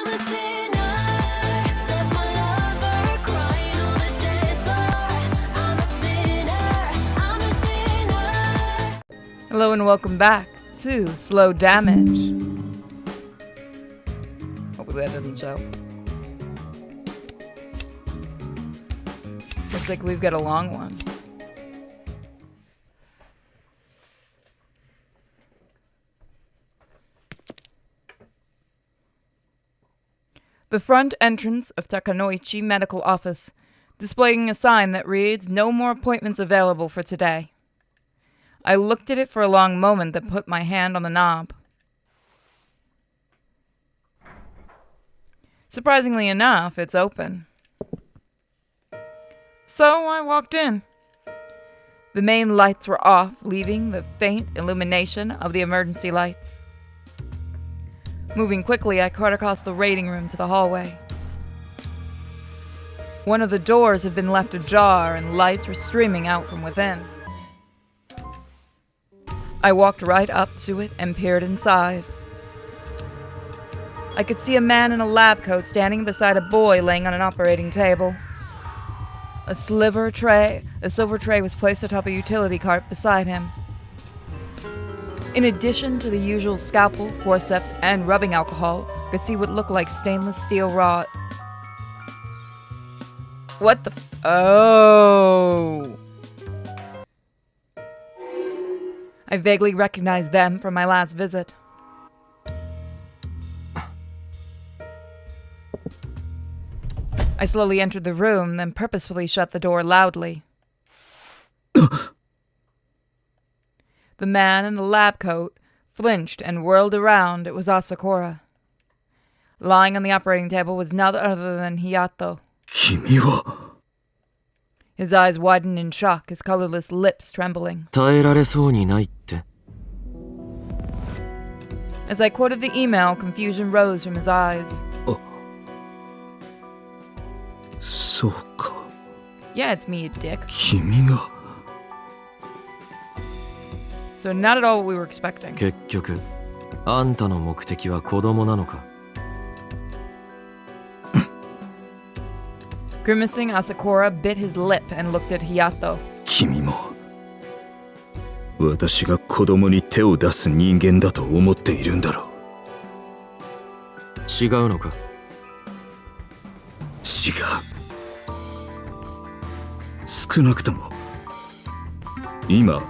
I'm a sinner, left my lover crying on the dance floor. I'm a sinner, I'm a sinner. Hello and welcome back to Slow Damage. Hopefully that doesn't show. Looks like we've got a long one. The front entrance of Takanoichi Medical Office, displaying a sign that reads, "No more appointments available for today." I looked at it for a long moment, then put my hand on the knob. Surprisingly enough, it's open. So I walked in. The main lights were off, leaving the faint illumination of the emergency lights. Moving quickly, I cut across the waiting room to the hallway. One of the doors had been left ajar and lights were streaming out from within. I walked right up to it and peered inside. I could see a man in a lab coat standing beside a boy laying on an operating table. A silver tray was placed atop a utility cart beside him. In addition to the usual scalpel, forceps, and rubbing alcohol, I could see what looked like stainless steel rod. What the Oh! I vaguely recognized them from my last visit. I slowly entered the room, then purposefully shut the door loudly. The man in the lab coat flinched and whirled around. It was Asakura. Lying on the operating table was none other than Hayato. 君は His eyes widened in shock, his colorless lips trembling. 耐えられそうにないって As I quoted the email, confusion rose from his eyes. そうか Yeah, it's me, you dick. 君が So not at all what we were expecting. 結局あんたの目的は子供なのか Grimacing, Asakura bit his lip and looked at Hayato. 君も私が子供に手を出す人間だと思っているんだろう違うのか違う少なくとも今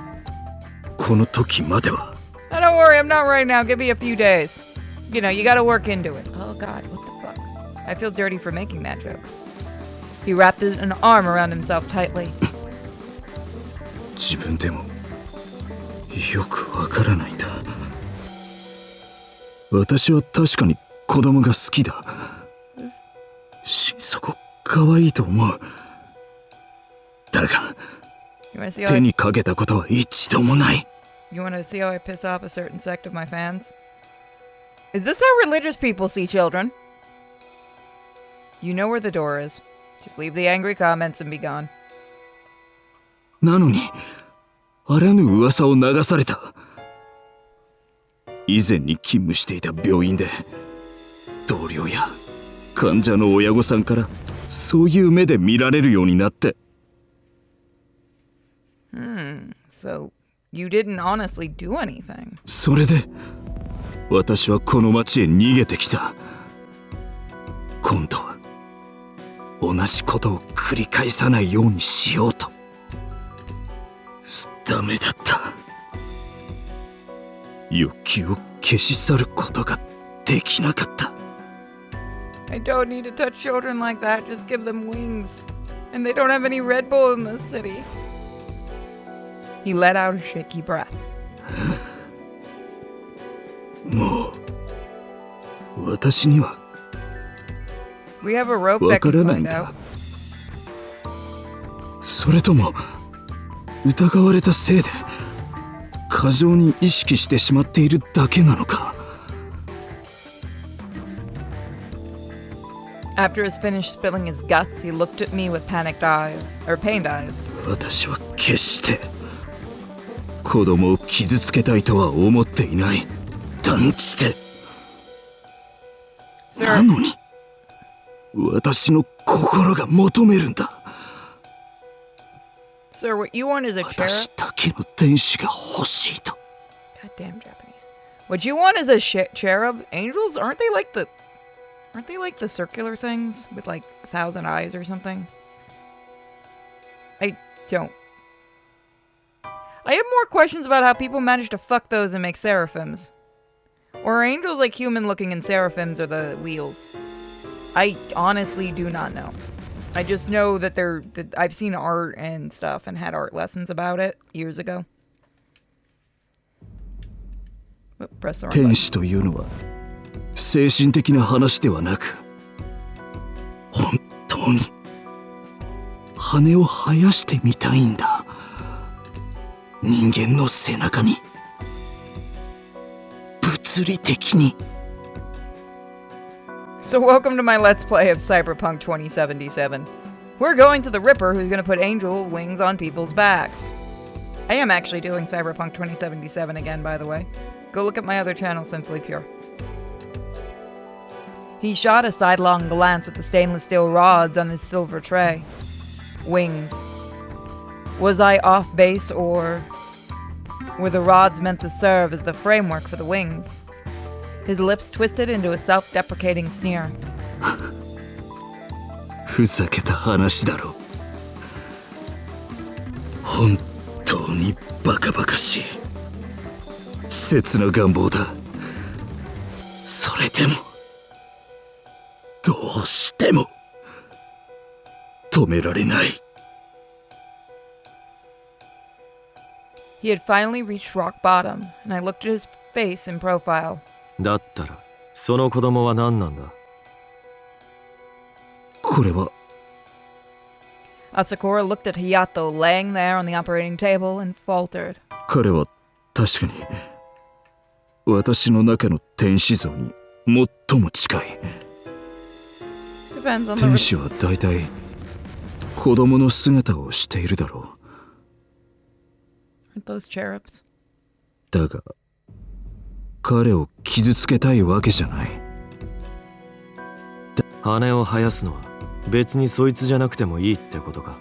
この時までは Oh, don't worry, I'm not right now. Give me a few days. You know, you gotta work into it. Oh god, what the fuck? I feel dirty for making that joke. He wrapped an arm around himself tightly. 自分でもよくわからないんだ私は確かに子供が好きだ心底可愛いと思うだが You wanna see 手にかけたことは一度もない You wanna see how I piss off a certain sect of my fans? Is this how religious people see children? You know where the door is. Just leave the angry comments and be gone. なのにあらぬ噂を流された以前に勤務していた病院で同僚や患者の親御さんからそういう目で見られるようになって So, you didn't honestly do anything. それで私はこの町へ逃げてきた今度は同じことを繰り返さないようにしようとダメだった欲求を消し去ることができなかった I don't need to touch children like that. Just give them wings. And they don't have any Red Bull in this city. He let out a shaky breath. もう私には We have a rope わ that か can らないん find だ out. それとも疑われたせいで過剰に意識してしまっているだけなのか After he finished spilling his guts, he looked at me with pained eyes. 私は決して子供を傷つけたいとは思っていない断じて Sir, なのに私の心が求めるんだ。 Sir, what you want is a cherub? 私だけの天使が欲しいと。 Goddamn Japanese. What you want is a cherub? Angels? Aren't they like the circular things with like 1,000 eyes or something? I have more questions about how people manage to fuck those and make seraphims. Or are angels like human looking and seraphims are the wheels? I honestly do not know. I just know that I've seen art and stuff and had art lessons about it years ago. Oh, press the wrong 天 button. 使というのは精神的な話ではなく、本当に羽を生やしてみたいんだ。人間の背中に、物理的に。 So welcome to my Let's Play of Cyberpunk 2077. We're going to the Ripper, who's going to put angel wings on people's backs. I am actually doing Cyberpunk 2077 again, by the way. Go look at my other channel, Simply Pure. He shot a sidelong glance at the stainless steel rods on his silver tray. Wings. Was I off base, or were the rods meant to serve as the framework for the wings? His lips twisted into a self-deprecating sneer. ふざけた話だろ。本当にバカバカしい。稚拙な願望だ。それでも、どうしても、止められない。He had finally reached rock bottom, and I looked at his face in profile. だったらその子供は何なんだ。これは Asakura looked at Hayato laying there on the operating table and faltered. 彼は確かに私の中の天使像に最も近い。 Depends on 天 the... 使は大体子供の姿をしているだろ Aren't those cherubs? う。だが彼を傷つけたいわけじゃない。羽を生やすのは別にそいつじゃなくてもいいってことか。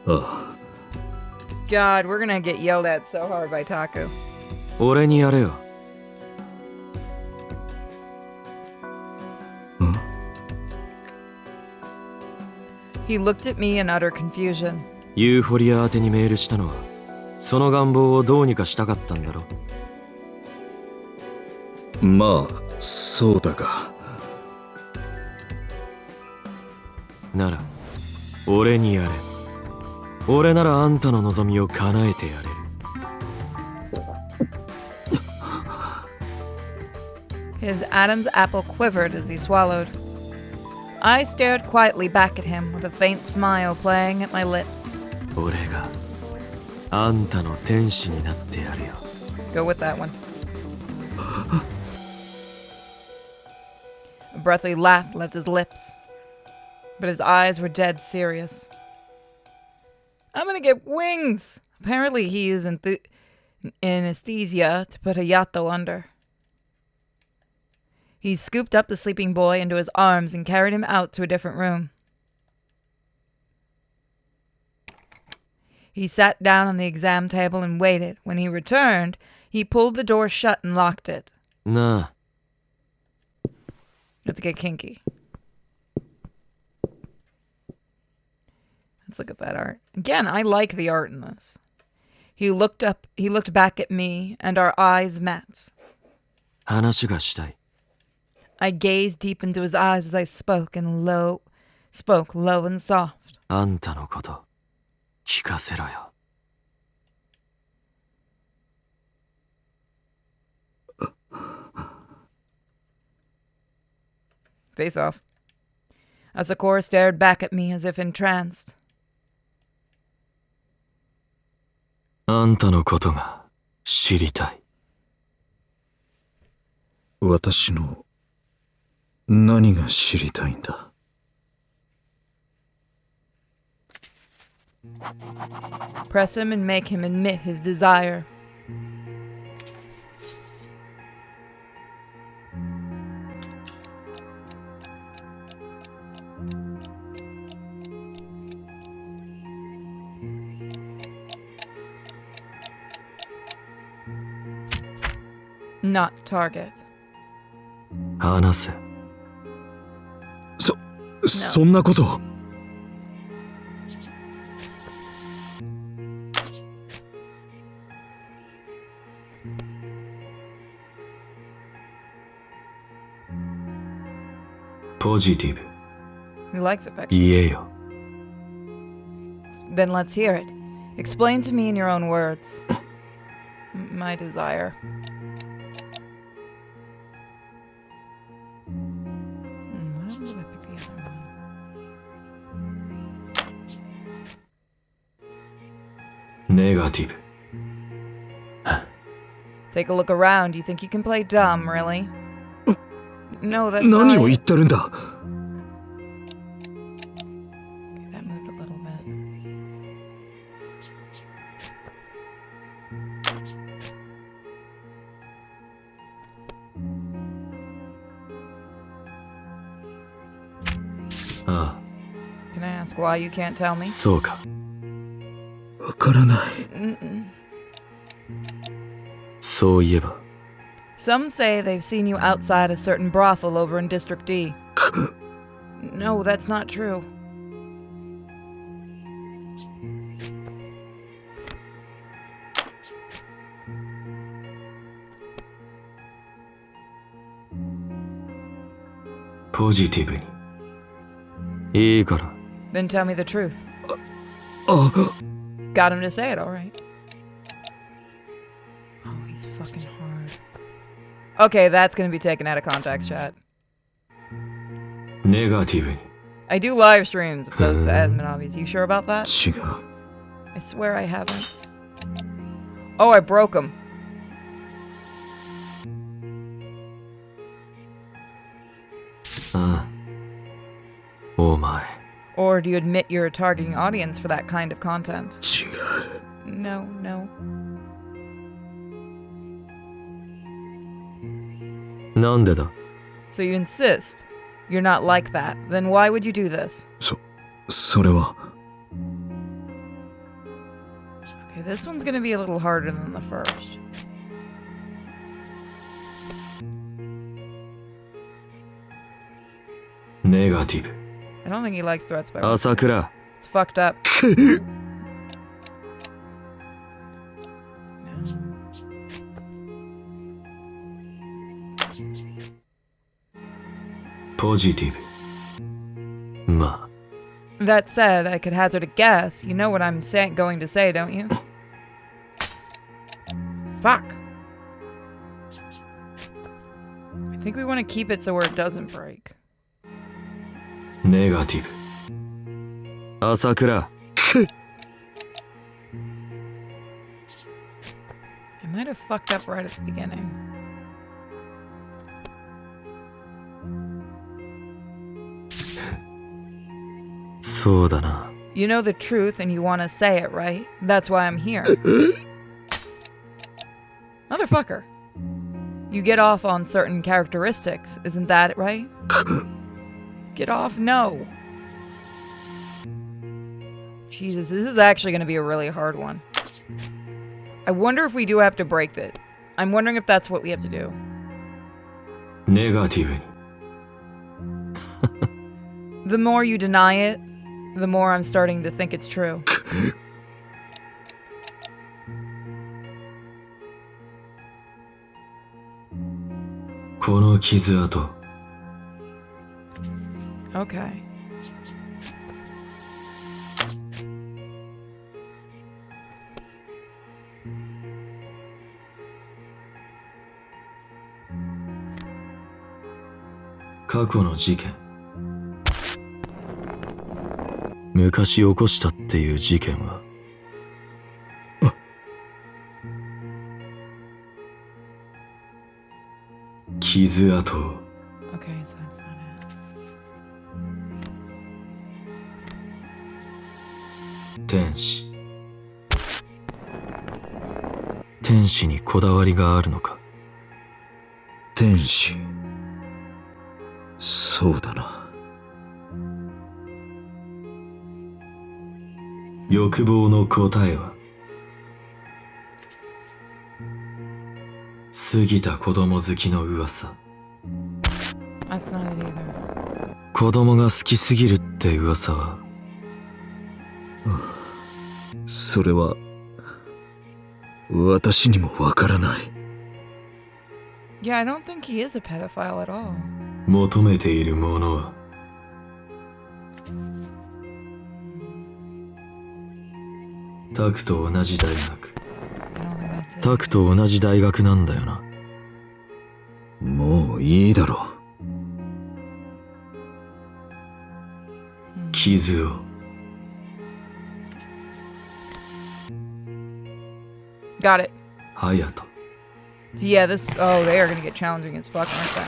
ああ、 God, we're gonna get yelled at so hard by Taku. 俺にやれよ。He looked at me in utter confusion. ユーフォリア宛てにメールしたのはその願望をどうにかしたかったんだろ。まあそうだが。なら俺にやれ。俺ならあんたの望みを叶えてやれる。 His Adam's apple quivered as he swallowed. I stared quietly back at him with a faint smile playing at my lips. 俺があんたの天使になってやるよ。 Go with that one. A breathy laugh left his lips, but his eyes were dead serious. I'm gonna get wings! Apparently he used anesthesia to put Hayato under. He scooped up the sleeping boy into his arms and carried him out to a different room. He sat down on the exam table and waited. When he returned, he pulled the door shut and locked it. なあ。 Let's get kinky. Let's look at that art. Again, I like the art in this. He looked back at me, and our eyes met. 話がしたい。 I gazed deep into his eyes as I spoke low and soft. あんたのこと聞かせろよ。 Face off. Asakura stared back at me as if entranced. あんたのことが知りたい。私の何が知りたいんだ。 Press him and make him admit his desire. Not target. 話せ。そんなこと。ポジティブ。 He likes it, Becky. 言えよ。 Then let's hear it. Explain to me in your own words. My desire. What happens if I pick the other one? ネガティブ。 Take a look around. You think you can play dumb, really? No, that's 何 not を言 it. ってるんだ。 Okay, that moved a little bit. Can I ask why you can't tell me? そうか。わからない。 Mm-mm. そういえば。 Some say they've seen you outside a certain brothel over in District D. No, that's not true. Positive. いいから。 Then tell me the truth. あ、 Got him to say it, alright. Oh, he's fucking hard. Okay, that's gonna be taken out of context, chat. ネガティブに。 I do live streams of those admin obvious. You sure about that? 違う。 I swear I haven't. Oh, I broke him. Oh my. Or do you admit you're a targeting audience for that kind of content? 違う。 No, no. なんでだ。 So you insist you're not like that. Then why would you do this? それは。 Okay, this one's gonna be a little harder than the first. Negative. I don't think he likes threats by Asakura. It's fucked up. Positive. まあ。 That said, I could hazard a guess. You know what I'm going to say, don't you? Fuck. I think we want to keep it so where it doesn't break. Negative. Asakura. I might have fucked up right at the beginning. So da na. You know the truth and you want to say it, right? That's why I'm here. Motherfucker. You get off on certain characteristics, isn't that it, right? Get off? No. Jesus, this is actually going to be a really hard one. I wonder if we do have to break it. I'm wondering if that's what we have to do. Negative. The more you deny it, the more I'm starting to think it's true. Kono kizu ato. Okay. Kako no jiken. 昔起こしたっていう事件は。傷跡。 Okay, so that's not it. 天使。天使にこだわりがあるのか。天使。そうだな。欲望の答えは過ぎた子供好きの噂。 That's not it either. 子供が好きすぎるって噂は。それは私にもわからない。 Yeah, I don't think he is a pedophile at all. 求めているものは。タクと同じ大学。 I don't think that's it. タクと同じ大学なんだよな。もういいだろ傷を。 Got it. 隼人。 So yeah, this. Oh, they are gonna get challenging as fuck, aren't they?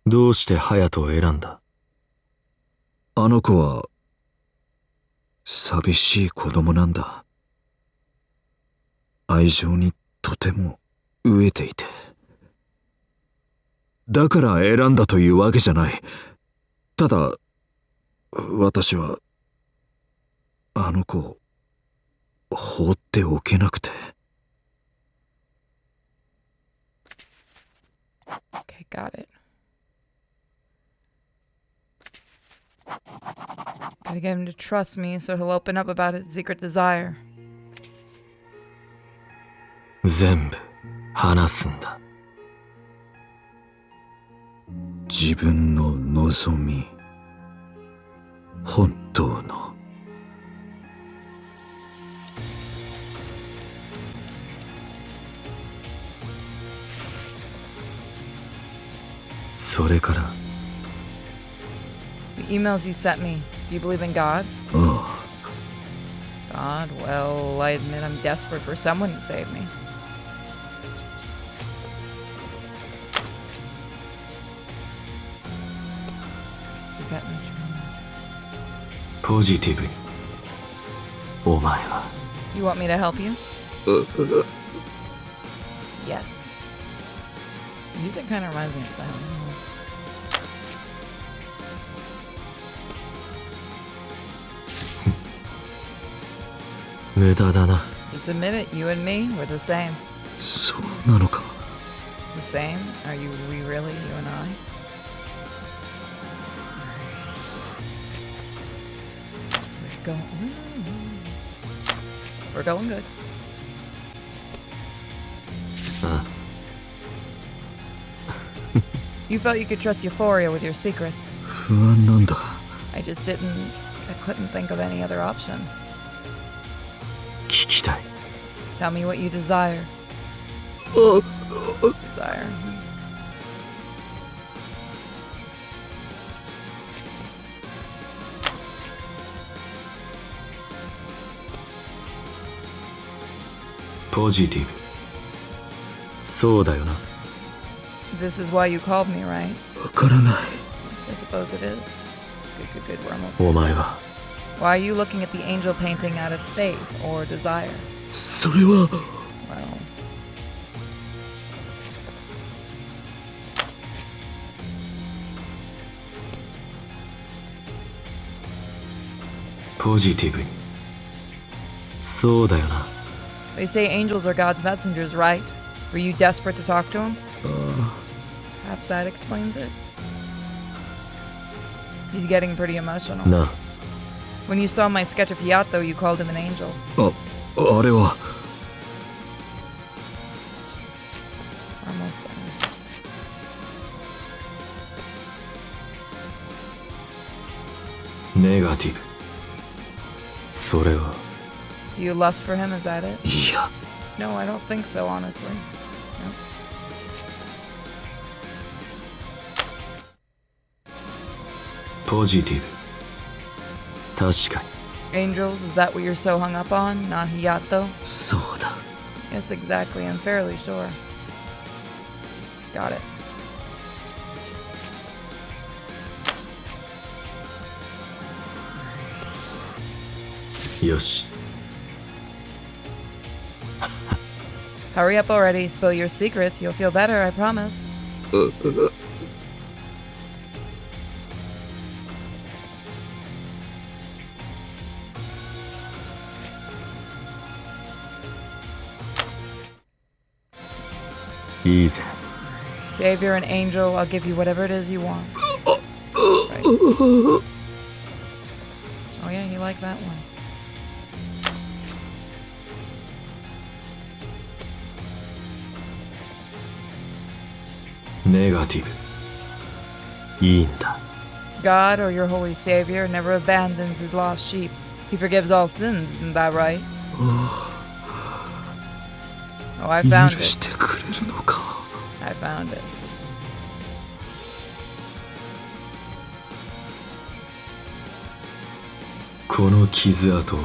どうして隼人を選んだ？あの子は寂しい子供なんだ。愛情にとても飢えていて。だから選んだというわけじゃない。ただ私はあの子を放っておけなくて。 Okay, got it. Gotta get him to trust me so he'll open up about his secret desire. 全部話すんだ。自分の望み、本当の。それから。 The emails you sent me. Do you believe in God? あ God? Well, I admit I'm desperate for someone to save me. So get me through. ポジティブに。お前は。 You want me to help you? あ。 Yes. Music kind of reminds me of Silent Hill. 無駄だな。 Just admit it, you and me, we're the same. そうなのか。 The same? Are you, we really, you and I? We're going good. あ You felt you could trust Euphoria with your secrets. 不安なんだ。 I just didn't, I couldn't think of any other option. 聞きたい。 Tell me what you desire. あ Desire. ポジティブ。そうだよな。 This is why you called me, right? わからない。 Yes, I suppose it is. Good, we're almost お前は。 Why are you looking at the angel painting out of faith or desire? それは。 Well, ポジティブに。そうだよな。 they say angels are God's messengers, right? Were you desperate to talk to him? あ Perhaps that explains it. He's getting pretty emotional. なあ。 When you saw my sketch of Yato, you called him an angel. あれは。 Almost done. ネガティブ。それは。 So you lust for him, is that it? いや。 No, I don't think so, honestly. No. ポジティブ。確かに。 Angels, is that what you're so hung up on? Not Hiyato? そうだ。 Yes, exactly. I'm fairly sure. Got it. よし。 Hurry up already. Spill your secrets. You'll feel better, I promise. あいいぜ。 Savior and angel, I'll give you whatever it is you want. Right. Oh yeah, you like that one. ネガティブ。いいんだ。 God, or your holy Savior, never abandons his lost sheep. He forgives all sins, isn't that right? Oh, I found 許 it. してくれるのか。 I found it. この傷跡を。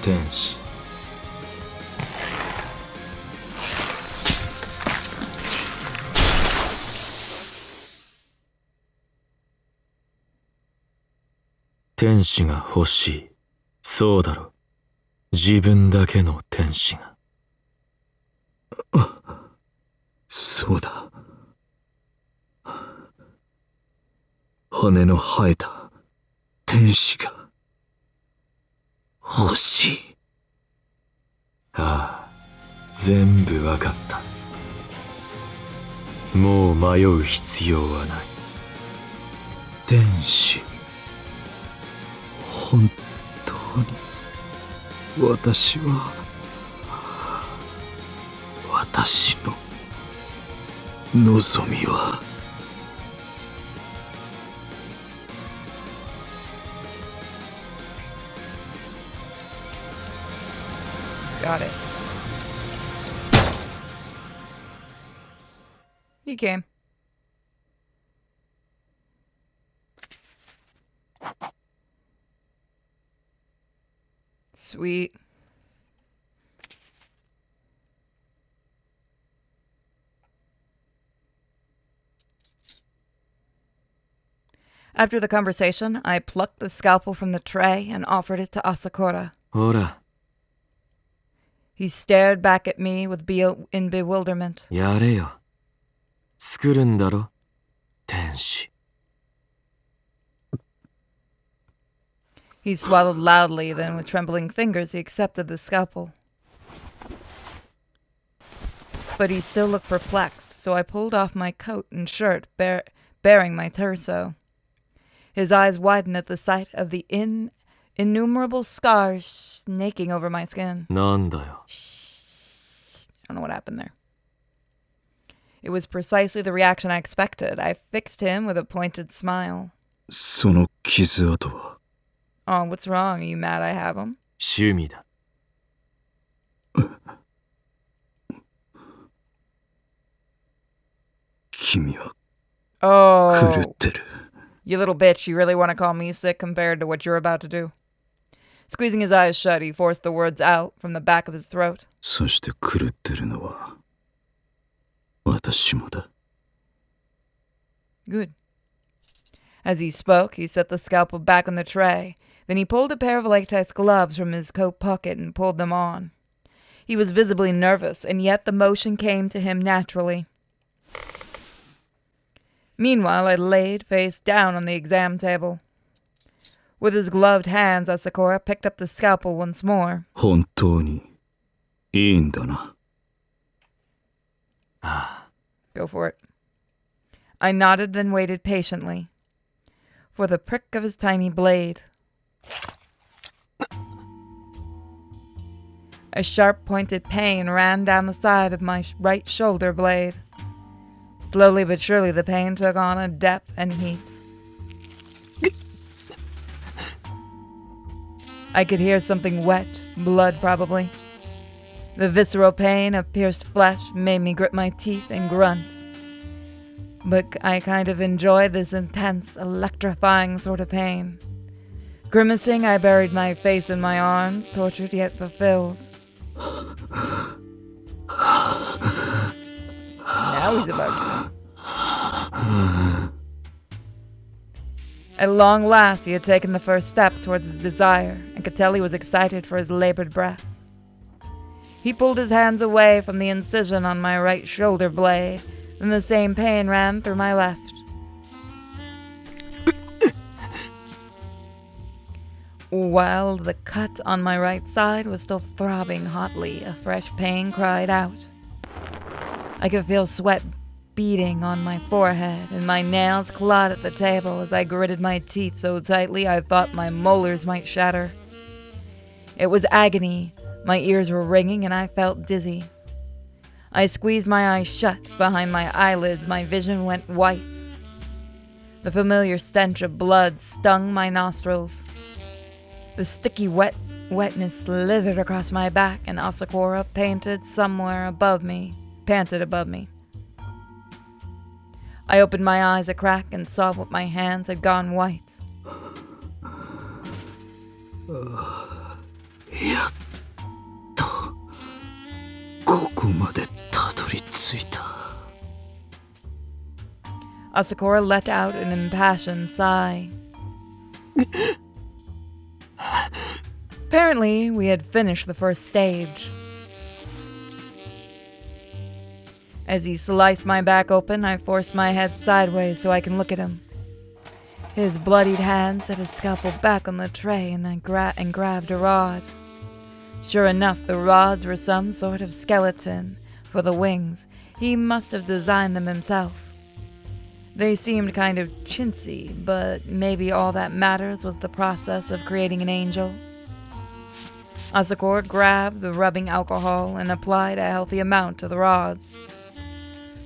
天使。天使が欲しい。そうだろ。自分だけの天使が。そうだ。羽の生えた天使が欲しい。ああ、全部わかった。もう迷う必要はない。天使、本当に私は私の望みは。 Got it. He came. Sweet. After the conversation, I plucked the scalpel from the tray and offered it to Asakura. ほら、 He stared back at me with in bewilderment. やれよ。作るんだろ、天使。 He swallowed loudly, then with trembling fingers he accepted the scalpel. But he still looked perplexed, so I pulled off my coat and shirt, baring my torso. His eyes widened at the sight of the innumerable scars snaking over my skin. なんだよ。 I don't know what happened there. It was precisely the reaction I expected. I fixed him with a pointed smile. その傷跡は Oh, what's wrong? Are you mad I have him? 趣味だ。君は Oh, 狂ってる。 you little bitch. You really want to call me sick compared to what you're about to do? Squeezing his eyes shut, he forced the words out from the back of his throat. そして狂ってるのは私もだ。 Good. As he spoke, he set the scalpel back on the tray. Then he pulled a pair of latex gloves from his coat pocket and pulled them on. He was visibly nervous, and yet the motion came to him naturally. Meanwhile, I laid face down on the exam table. With his gloved hands, Asakura picked up the scalpel once more. 本当にいいんだな。 Go for it. I nodded, then waited patiently for the prick of his tiny blade. A sharp pointed pain ran down the side of my right shoulder blade. Slowly but surely the pain took on a depth and heat. I could hear something wet, blood probably. The visceral pain of pierced flesh made me grit my teeth and grunt. But I kind of enjoyed this intense, electrifying sort of pain. Grimacing, I buried my face in my arms, tortured yet fulfilled. Now he's about to. At long last, he had taken the first step towards his desire, and could tell he was excited for his labored breath. He pulled his hands away from the incision on my right shoulder blade, and the same pain ran through my left. While the cut on my right side was still throbbing hotly, a fresh pain cried out. I could feel sweat beating on my forehead, and my nails clawed at the table as I gritted my teeth so tightly I thought my molars might shatter. It was agony. My ears were ringing, and I felt dizzy. I squeezed my eyes shut. Behind my eyelids, my vision went white. The familiar stench of blood stung my nostrils. The sticky wetness slithered across my back, and Asakura panted above me. I opened my eyes a crack and saw that my hands had gone white. やっとここまでたどり着いた。 Asakura let out an impassioned sigh. Apparently, we had finished the first stage. As he sliced my back open, I forced my head sideways so I can look at him. His bloodied hand set his scalpel back on the tray, and I grabbed a rod. Sure enough, the rods were some sort of skeleton for the wings. He must have designed them himself. They seemed kind of chintzy, but maybe all that matters was the process of creating an angel. Asakura grabbed the rubbing alcohol and applied a healthy amount to the rods.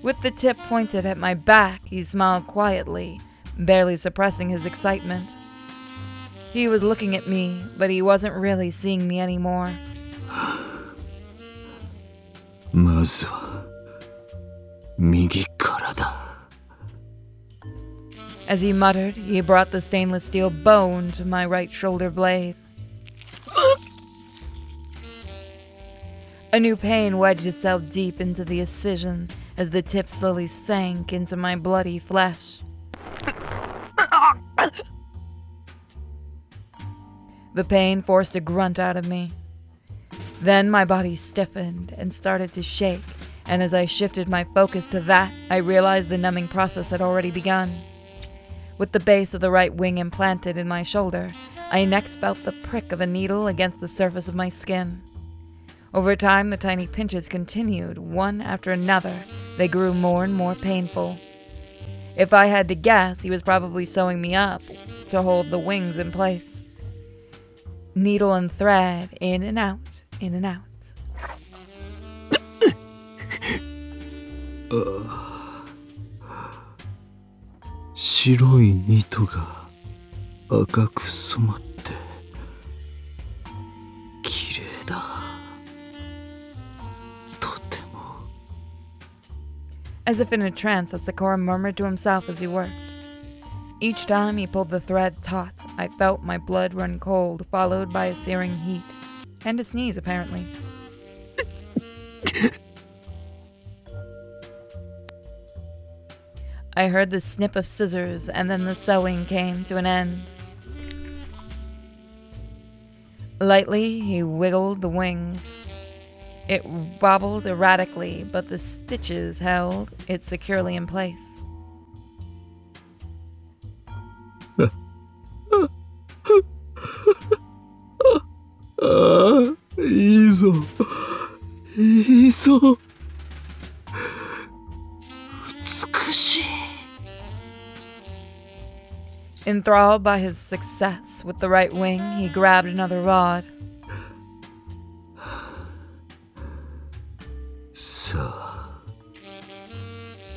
With the tip pointed at my back, he smiled quietly, barely suppressing his excitement. He was looking at me, but he wasn't really seeing me anymore. まずは右からだ。 As he muttered, he brought the stainless steel bone to my right shoulder blade. A new pain wedged itself deep into the incision as the tip slowly sank into my bloody flesh. The pain forced a grunt out of me. Then my body stiffened and started to shake, and as I shifted my focus to that, I realized the numbing process had already begun. With the base of the right wing implanted in my shoulder, I next felt the prick of a needle against the surface of my skin. Over time, the tiny pinches continued, one after another. They grew more and more painful. If I had to guess, he was probably sewing me up to hold the wings in place. Needle and thread, in and out, in and out. 白い糸が赤く染まって綺麗だ。とても。 As if in a trance, Asakura murmured to himself as he worked. Each time he pulled the thread taut, I felt my blood run cold, followed by a searing heat. And a sneeze, apparently. I heard the snip of scissors, and then the sewing came to an end. Lightly, he wiggled the wings. It wobbled erratically, but the stitches held it securely in place. いいぞ。いいぞ。美しい。 Enthralled by his success with the right wing, he grabbed another rod. さあ、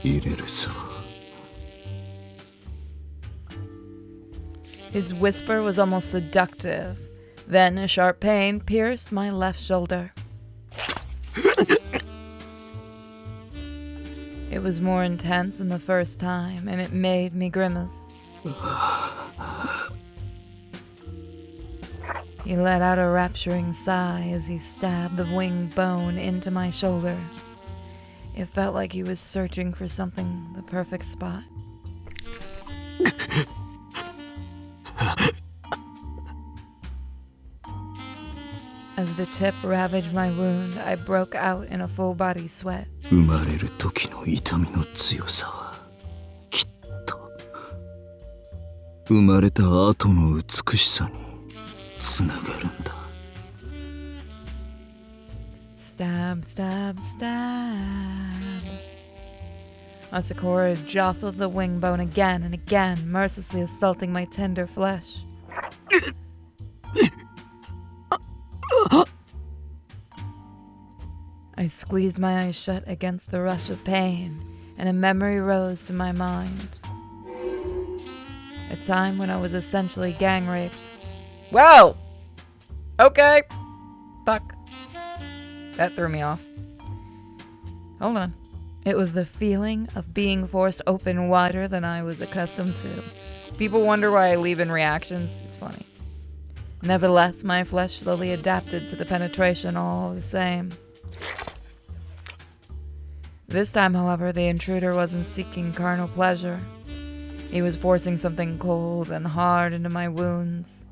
入れるぞ。 His whisper was almost seductive. Then a sharp pain pierced my left shoulder. It was more intense than the first time, and it made me grimace. He let out a rapturing sigh as he stabbed the wing bone into my shoulder. It felt like he was searching for something, the perfect spot. As the tip ravaged my wound, I broke out in a full-body sweat. 生まれる時の痛みの強さはきっと生まれた後の美しさにつながるんだ。 Stab, stab, stab. Asakura jostled the wing bone again and again, mercilessly assaulting my tender flesh. I squeezed my eyes shut against the rush of pain, and a memory rose to my mind. A time when I was essentially gang raped. Whoa! Okay. Fuck. That threw me off. Hold on. It was the feeling of being forced open wider than I was accustomed to. People wonder why I leave in reactions. It's funny. Nevertheless, my flesh slowly adapted to the penetration all the same. This time, however, the intruder wasn't seeking carnal pleasure. He was forcing something cold and hard into my wounds.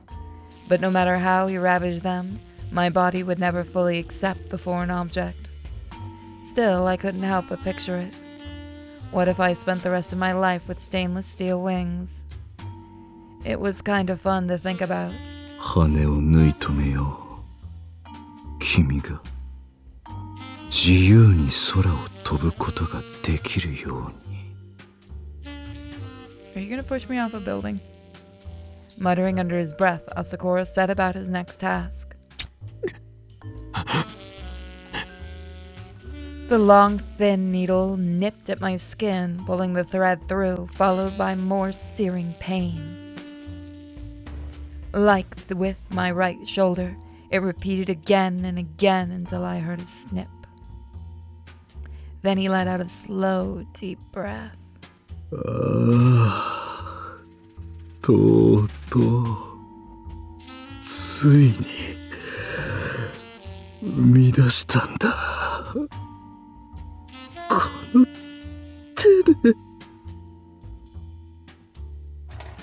But no matter how he ravaged them, my body would never fully accept the foreign object. Still, I couldn't help but picture it. What if I spent the rest of my life with stainless steel wings? It was kind of fun to think about. 羽を縫い止めよう。君が自由に空を飛ぶことができるように。 Are you gonna push me off a building? Muttering under his breath, Asakura set about his next task. The long, thin needle nipped at my skin, pulling the thread through, followed by more searing pain. Like with my right shoulder, it repeated again and again until I heard a snip. Then he let out a slow, deep breath. ああ、とうとうついに生み出したんだ。この手で。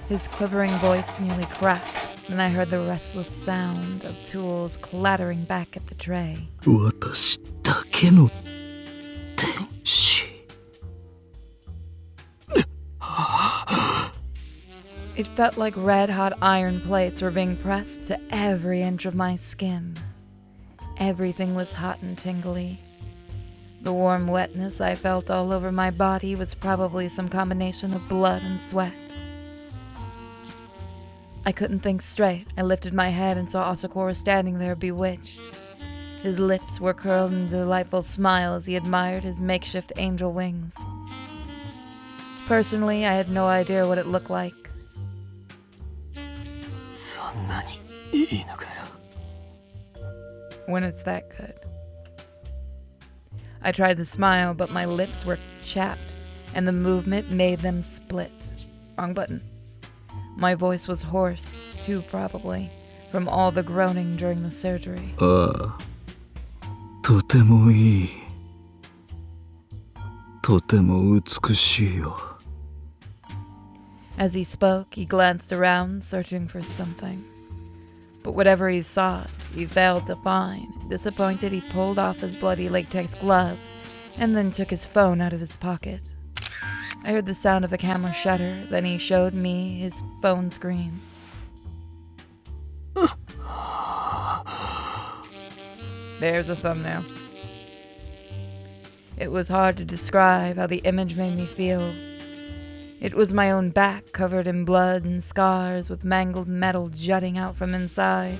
His quivering voice nearly cracked, and I heard the restless sound of tools clattering back at the tray. 私だけの天使。 It felt like red-hot iron plates were being pressed to every inch of my skin. Everything was hot and tingly. The warm wetness I felt all over my body was probably some combination of blood and sweat. I couldn't think straight. I lifted my head and saw Asakura standing there bewitched. His lips were curled in a delightful smile as he admired his makeshift angel wings. Personally, I had no idea what it looked like. そんなにいいのかよ。 When it's that good. I tried to smile, but my lips were chapped, and the movement made them split. Wrong button. My voice was hoarse, too probably, from all the groaning during the surgery. ああ、とてもいい。とても美しいよ。 As he spoke, he glanced around, searching for something. But whatever he sought, he failed to find. Disappointed, he pulled off his bloody latex gloves and then took his phone out of his pocket. I heard the sound of a camera shutter, then he showed me his phone screen. There's a thumbnail. It was hard to describe how the image made me feel. It was my own back covered in blood and scars with mangled metal jutting out from inside.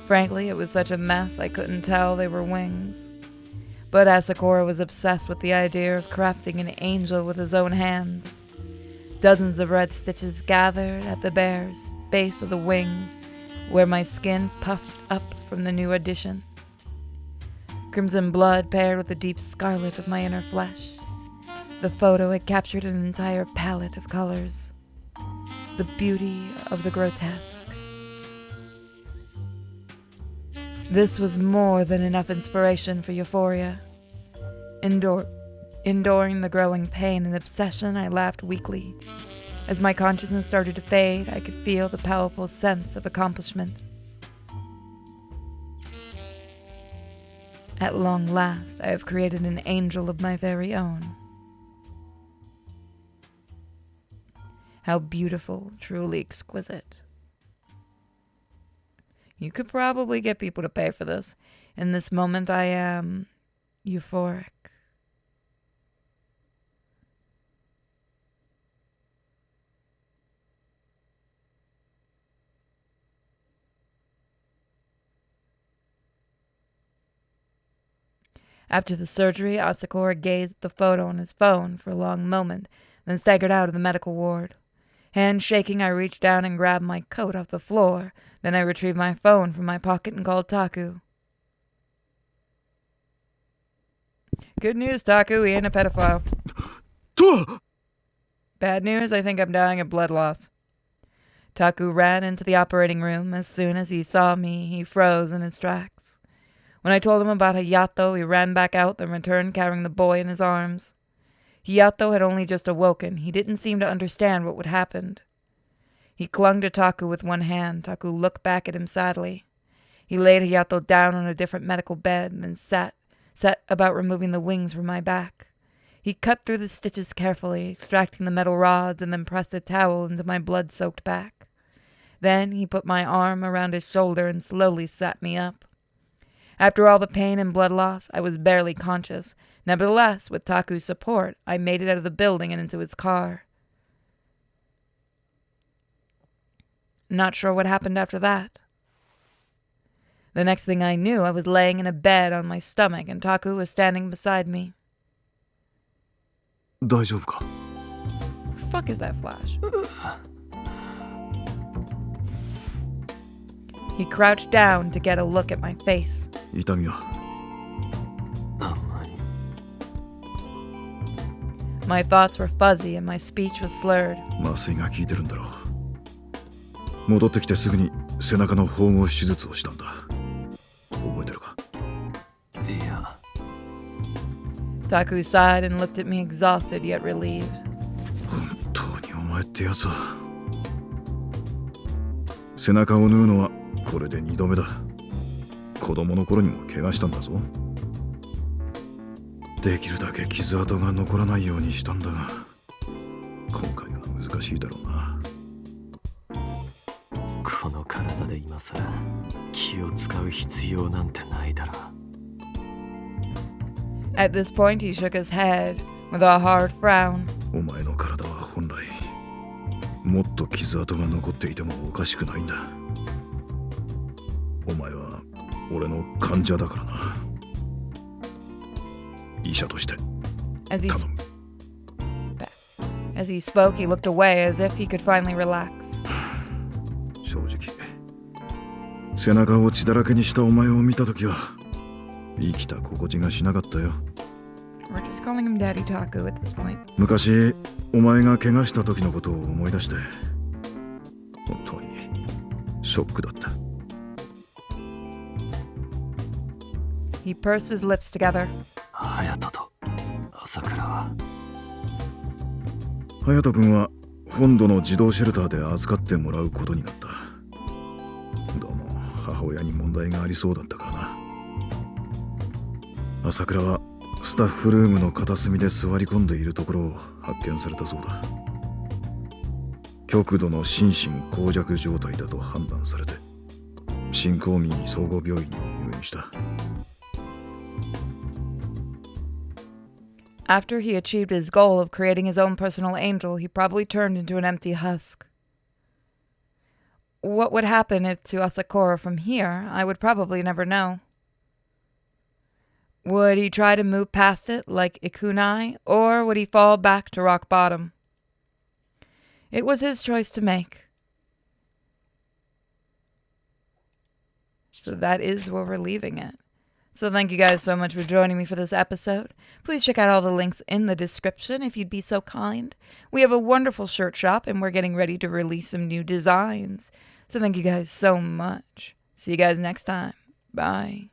Frankly, it was such a mess I couldn't tell they were wings. But Asakura was obsessed with the idea of crafting an angel with his own hands. Dozens of red stitches gathered at the bare base of the wings, where my skin puffed up from the new addition. Crimson blood paired with the deep scarlet of my inner flesh. The photo had captured an entire palette of colors. The beauty of the grotesque. This was more than enough inspiration for euphoria. Enduring the growing pain and obsession, I laughed weakly. As my consciousness started to fade, I could feel the powerful sense of accomplishment. At long last, I have created an angel of my very own. How beautiful, truly exquisite. You could probably get people to pay for this. In this moment, I am euphoric. After the surgery, Asakura gazed at the photo on his phone for a long moment, then staggered out of the medical ward. Hand shaking, I reached down and grabbed my coat off the floor. Then I retrieved my phone from my pocket and called Taku. Good news, Taku. He ain't a pedophile. Bad news, I think I'm dying of blood loss. Taku ran into the operating room. As soon as he saw me, he froze in his tracks. When I told him about Hayato, he ran back out, then returned carrying the boy in his arms. Hayato had only just awoken. He didn't seem to understand what would happen. He clung to Taku with one hand. Taku looked back at him sadly. He laid Hayato down on a different medical bed and then set about removing the wings from my back. He cut through the stitches carefully, extracting the metal rods, and then pressed a towel into my blood-soaked back. Then he put my arm around his shoulder and slowly sat me up. After all the pain and blood loss, I was barely conscious. Nevertheless, with Taku's support, I made it out of the building and into his car. Not sure what happened after that. The next thing I knew, I was laying in a bed on my stomach and Taku was standing beside me. 大丈夫か? Fuck is that flash? He crouched down to get a look at my face. 痛みは? My thoughts were fuzzy and my speech was slurred. 麻酔が効いてるんだろう。戻ってきてすぐに背中の縫合手術をしたんだ。覚えてるか? いや。 Taku sighed and looked at me exhausted yet relieved. 本当にお前ってやつは。背中を縫うのはこれで2度目だ。子供の頃にも怪我したんだぞ。できるだけ傷跡が残らないようにしたんだが、今回は難しいだろうな。この体で今さら気を使う必要なんてないだろう。 At this point, he shook his head with a hard frown. お前の体は本来もっと傷跡が残っていてもおかしくないんだ。お前は俺の患者だからな。医者として頼む。As he spoke, he looked away as if he could finally relax. 正直、背中を血だらけにしたお前を見たときは生きた心地がしなかったよ。We're just calling him Daddy Taku at this point. 昔、お前が怪我した時のことを思い出して、本当にショックだった。He pursed his lips together. 隼人と朝倉は。隼人君は本土の児童シェルターで預かってもらうことになった。どうも母親に問題がありそうだったからな。朝倉はスタッフルームの片隅で座り込んでいるところを発見されたそうだ。極度の心神耗弱状態だと判断されて、新興民総合病院に入院した。After he achieved his goal of creating his own personal angel, he probably turned into an empty husk. What would happen to Asakura from here, I would probably never know. Would he try to move past it like Ikunai, or would he fall back to rock bottom? It was his choice to make. So that is where we're leaving it. So thank you guys so much for joining me for this episode. Please check out all the links in the description if you'd be so kind. We have a wonderful shirt shop and we're getting ready to release some new designs. So thank you guys so much. See you guys next time. Bye.